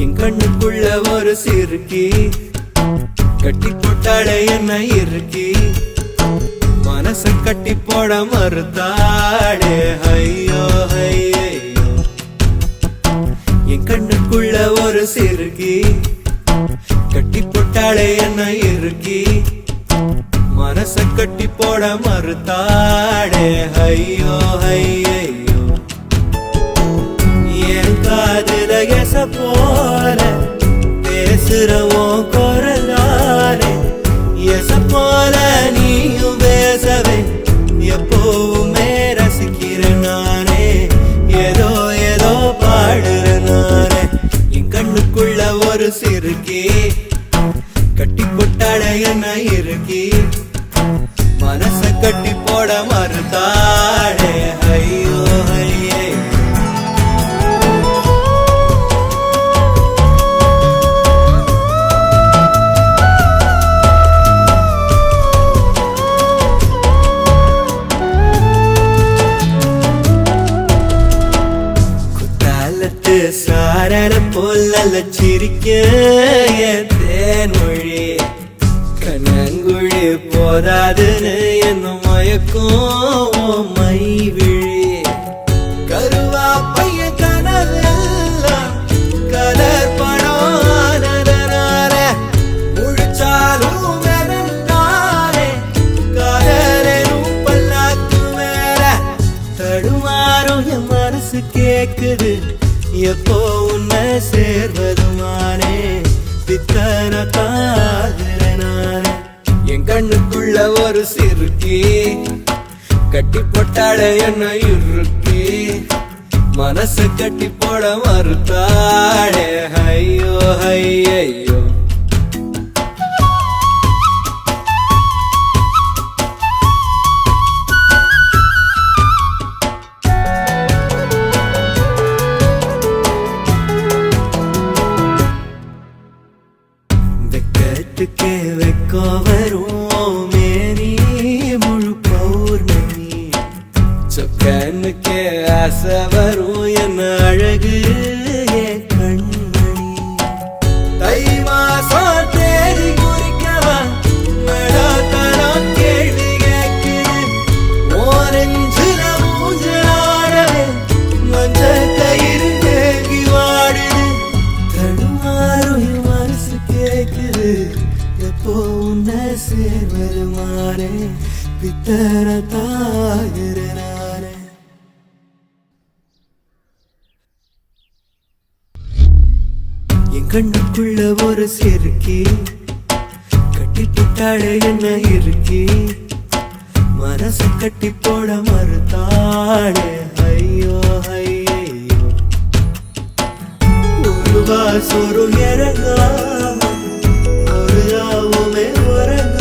என் கண்ணுக்குள்ள ஒரு சிறுக்கி கட்டி போட்டாளே என்ன இருக்கி மனச கட்டி போட மறுத்தாளே ஐயோ ஐயோ என் கண்ணுக்குள்ள ஒரு சிறுக்கி கட்டி போட்டாளே என்ன இருக்கி மனச கட்டி போட மறுத்தாளே ஐயோ ஐயோ என் காதுல எச போல பேசுறவோ குரலாலே எச போல நீயும் பேசவே எப்பவுமே ரசிக்கிற நானே ஏதோ ஏதோ பாடுற நானே என் கண்ணுக்குள்ள ஒரு சிறுக்கி கட்டி போட்டாட என்ன இருக்கி மனச கட்டி போட மறுத்தாடே ஐயோ ஐயே சாரர போல சிரிக்க தேன்மொழி கண்ணங்குழி போதாதுன்னு என்ன மயக்கும் மை விழி கருவா பைய கனவெல்லாம் கலர் பணான முழிச்சாலும் நானே காதலும் பல்லாக்கு மேல தடுமாறும் என் மனசு கேக்குது எப்போ உன்னை சேர்வதுமானே பித்தன தாகுற நானே என் கண்ணுக்குள்ள ஒரு சிறுக்கி கட்டி போட்டாட என்ன இருக்கி மனசு கட்டி போட மறுத்தாடே ஐயோ ஐயோ வெக்கத்துக்கே வெக்கோ வரும் மேரி முழு பௌர்ணமி சொக்கனுக்கே ஆசை வரும் என்ன அழகு என் கண்மணி தை மாசம் தேடி குறிக்கவா மடாத்தனம் கேள்வி கேட்குது ஓரஞ்சுல மூஞ்சலாடவே மஞ்ச கயிறு தேங்கி வாடுது தடுமாறும் மனசு கேக்குது எப்போ உன்னை சேர்வதுமானே பித்தர தாகுற நானே என் கண்ணுக்குள்ள ஒரு சிறுக்கி கட்டி போட்டாளே என்ன இருக்கி மனசு கட்டி போட மறுத்தாளே ஐயோ ஐயோ ஒரு வாசொரு இறங்காம ஒரு ராவுமே உறங்க